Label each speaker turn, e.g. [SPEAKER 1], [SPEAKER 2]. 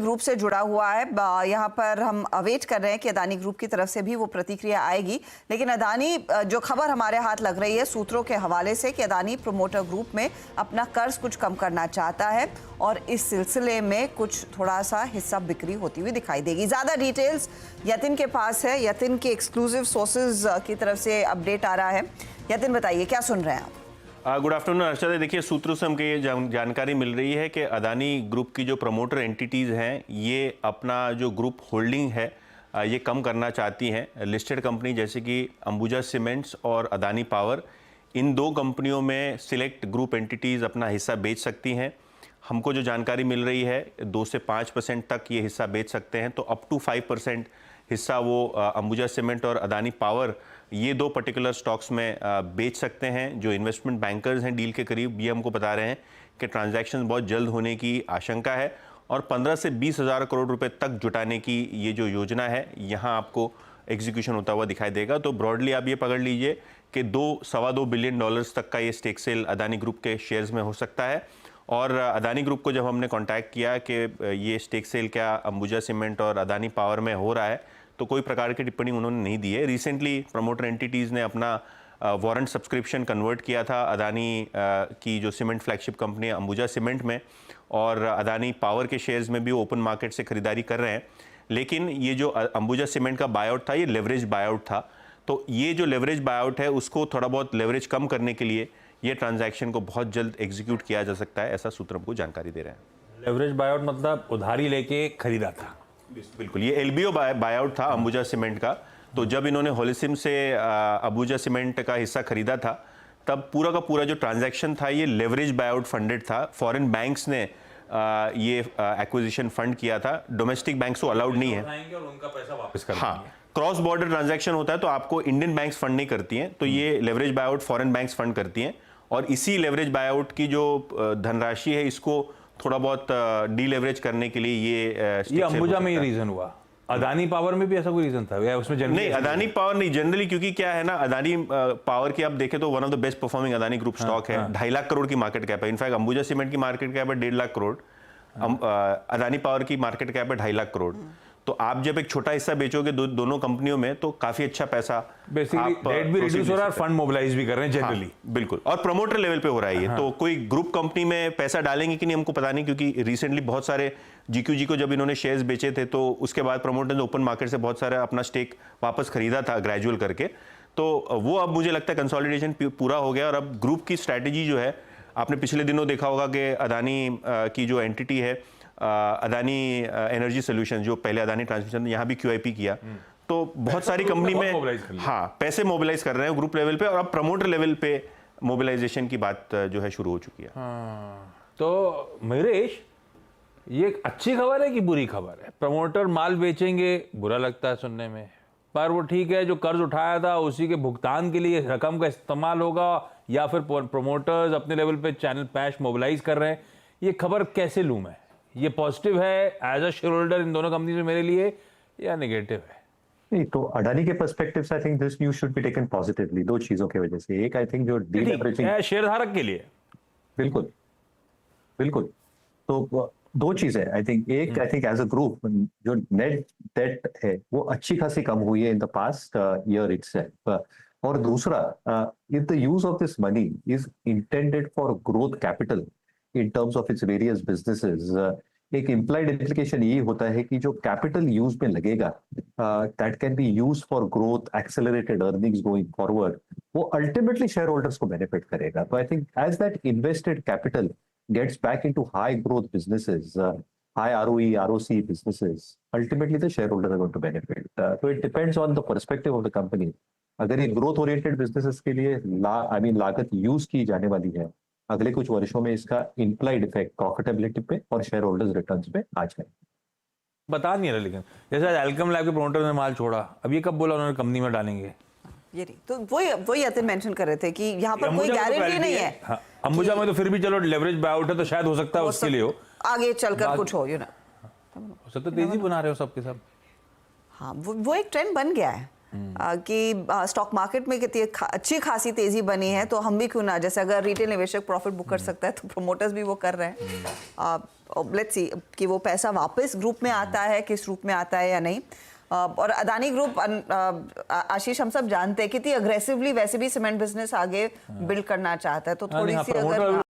[SPEAKER 1] Group से जुड़ा हुआ है। यहाँ पर हम अवेट कर रहे हैं कि अदानी ग्रुप की तरफ से भी वो प्रतिक्रिया आएगी। लेकिन अदानी, जो खबर हमारे हाथ लग रही है सूत्रों के हवाले से, कि अदानी प्रोमोटर ग्रुप में अपना कर्ज कुछ कम करना चाहता है और इस सिलसिले में कुछ थोड़ा सा हिस्सा बिक्री होती हुई दिखाई देगी। ज़्यादा डिटेल्स यतिन के पास है। यतिन के एक्सक्लूसिव सोर्सेज की तरफ से अपडेट आ रहा है। यतिन, बताइए क्या सुन रहे हैं आप?
[SPEAKER 2] Good afternoon Arshad. देखिए, सूत्रों से हमको ये जानकारी मिल रही है कि अदानी ग्रुप की जो प्रमोटर एंटिटीज़ हैं, ये अपना जो ग्रुप होल्डिंग है ये कम करना चाहती हैं। लिस्टेड कंपनी जैसे कि अंबुजा सीमेंट्स और अदानी पावर, इन दो कंपनियों में सिलेक्ट ग्रुप एंटिटीज़ अपना हिस्सा बेच सकती हैं। हमको जो जानकारी मिल रही है 2 से 5% तक ये हिस्सा बेच सकते हैं, तो अप टू 5% हिस्सा वो अंबुजा सीमेंट और अदानी पावर, ये दो पर्टिकुलर स्टॉक्स में बेच सकते हैं। जो इन्वेस्टमेंट बैंकर्स हैं डील के करीब, ये हमको बता रहे हैं कि ट्रांजैक्शन बहुत जल्द होने की आशंका है और 15 से 20 हज़ार करोड़ रुपए तक जुटाने की ये जो योजना है, यहाँ आपको एग्जीक्यूशन होता हुआ दिखाई देगा। तो ब्रॉडली आप ये पकड़ लीजिए कि $2-2.25 बिलियन तक का ये स्टेक सेल अदानी ग्रुप के शेयर्स में हो सकता है। और अदानी ग्रुप को जब हमने कांटेक्ट किया कि ये स्टेक सेल क्या अंबुजा सीमेंट और अदानी पावर में हो रहा है, तो कोई प्रकार की टिप्पणी उन्होंने नहीं दी है। रिसेंटली प्रमोटर एंटिटीज़ ने अपना वारंट सब्सक्रिप्शन कन्वर्ट किया था अदानी की जो सीमेंट फ्लैगशिप कंपनी है अंबुजा सीमेंट में, और अदानी पावर के शेयर्स में भी ओपन मार्केट से खरीदारी कर रहे हैं। लेकिन ये जो अंबुजा सीमेंट का बायआउट था, ये लेवरेज बायआउट था। तो ये जो लेवरेज बायआउट है, उसको थोड़ा बहुत लेवरेज कम करने के लिए ये ट्रांजैक्शन को बहुत जल्द एग्जीक्यूट किया जा सकता है, ऐसा सूत्र हमको जानकारी दे रहे हैं।
[SPEAKER 3] लेवरेज बायआउट मतलब उधारी लेके खरीदा था?
[SPEAKER 2] बिल्कुल, ये एलबीओ बायआउट था अंबुजा सीमेंट का। तो जब इन्होंने होलिसिम से अंबुजा सीमेंट का हिस्सा खरीदा था, तब पूरा का पूरा जो ट्रांजैक्शन था ये लेवरेज बायआउट फंडेड था। फॉरेन बैंक्स ने ये एक्विजिशन फंड किया था, डोमेस्टिक बैंक्स को अलाउड नहीं है।
[SPEAKER 3] और उनका पैसा वापस कर
[SPEAKER 2] हाँ, क्रॉस बॉर्डर ट्रांजैक्शन होता है तो आपको इंडियन बैंक्स फंड नहीं करती हैं, तो ये leverage buyout foreign banks fund करती हैं। और इसी लेवरेज बायआउट की जो धनराशि है, इसको थोड़ा बहुत डीलेवरेज करने के लिए ये
[SPEAKER 3] अंबुजा में ये रीजन हुआ। अदानी पावर में भी ऐसा कोई रीजन था या उसमें
[SPEAKER 2] नहीं? अदानी पावर नहीं, जनरली, क्योंकि क्या है ना, अदानी पावर की आप देखें तो one of the best performing Adani group stock है। 2.5 लाख करोड़ की मार्केट कैप है। इनफैक्ट अंबुजा सीमेंट की मार्केट कैप है 1.5 लाख करोड़, अदानी पावर की मार्केट कैप है 2.5 लाख करोड़। तो आप जब एक छोटा हिस्सा बेचोगे दोनों कंपनियों में, तो काफी अच्छा पैसा
[SPEAKER 3] बेसिकली डेट भी रिड्यूस हो रहा है, फंड मोबिलाइज भी कर रहे हैं जनरली।
[SPEAKER 2] हाँ, बिल्कुल, और प्रमोटर लेवल पे हो रहा है ये। तो कोई ग्रुप कंपनी में पैसा डालेंगे कि नहीं हमको पता नहीं, क्योंकि रिसेंटली बहुत सारे जीक्यूजी को जब इन्होंने शेयर्स बेचे थे, तो उसके बाद प्रमोटर ने ओपन मार्केट से बहुत सारा अपना स्टेक वापस खरीदा था ग्रेजुअल करके। तो वो अब मुझे लगता है कंसोलिडेशन पूरा हो गया और अब ग्रुप की स्ट्रैटेजी जो है, आपने पिछले दिनों देखा होगा कि अदानी की जो एंटिटी है अदानी एनर्जी सोल्यूशन, जो पहले अदानी ट्रांसमिशन, यहाँ भी QIP किया। तो बहुत सारी कंपनी में हाँ पैसे मोबिलाइज कर रहे हैं ग्रुप लेवल पे, और अब प्रमोटर लेवल पे मोबिलाइजेशन की बात जो है शुरू हो चुकी है।
[SPEAKER 3] तो महेश, ये एक अच्छी खबर है कि बुरी खबर है? प्रमोटर माल बेचेंगे, बुरा लगता है सुनने में, पर वो ठीक है, जो कर्ज उठाया था उसी के भुगतान के लिए रकम का इस्तेमाल होगा, या फिर प्रोमोटर्स अपने लेवल पे चैनल पैश मोबिलाइज कर रहे हैं। ये खबर कैसे लूं मैं? ये पॉजिटिव है as a shareholder in दोनों कंपनी में मेरे लिए, या नेगेटिव है?
[SPEAKER 4] नहीं, तो अडानी के पर्सपेक्टिव से I think this news should be taken positively, दो चीजों की वजह से। एक, आई थिंक जो डीलेवरेजिंग है
[SPEAKER 3] शेयरधारक के लिए,
[SPEAKER 4] बिल्कुल बिल्कुल, तो दो चीजें आई थिंक। एक, I think as a group जो नेट डेट है वो अच्छी खासी कम हुई है in the past year itself. और दूसरा, if the use of this money is intended for growth capital in terms of its various businesses, एक implied implication ये होता है कि जो capital use में लगेगा, that can be used for growth, accelerated earnings going forward, वो ultimately shareholders को benefit करेगा। तो I think as that invested capital gets back into high growth businesses, high ROE, ROC businesses, ultimately the shareholders are going to benefit. So it depends on the perspective of the company. अगर ये growth oriented businesses के लिए लागत use की जाने वाली है, अगले कुछ वर्षों में इसका इम्प्लाइड इफेक्ट प्रॉफिटेबिलिटी पे और शेयर होल्डर्स रिटर्न्स पे आ जाए।
[SPEAKER 3] बता नहीं रहा, लेकिन जैसे एल्केम लैब के प्रमोटर ने माल छोड़ा, अब ये कब बोला उन्होंने कंपनी में डालेंगे?
[SPEAKER 1] ये नहीं, तो वही यतिन मेंशन कर रहे थे कि यहाँ पर कोई गारंटी नहीं है।
[SPEAKER 3] हाँ, अंबुजा में तो फिर भी चलो लेवरेज बायआउट है, तो शायद हो सकता है उसके लिए हो आगे
[SPEAKER 1] चलकर कुछ हो, यू ना,
[SPEAKER 3] हो सकता है तेजी बना रहे हो सबके सब।
[SPEAKER 1] हाँ, वो एक ट्रेंड बन गया है कि स्टॉक मार्केट में कितनी अच्छी खासी तेजी बनी है, तो हम भी क्यों ना, जैसे अगर रिटेल निवेशक प्रॉफिट बुक कर सकता है तो प्रोमोटर्स भी वो कर रहे हैं। लेट्स सी कि वो पैसा वापस ग्रुप में आता है, किस रूप में आता है या नहीं। और अदानी ग्रुप आशीष हम सब जानते हैं कितनी अग्रेसिवली वैसे भी सीमेंट बिजनेस आगे बिल्ड करना चाहता है, तो थोड़ी सी अगर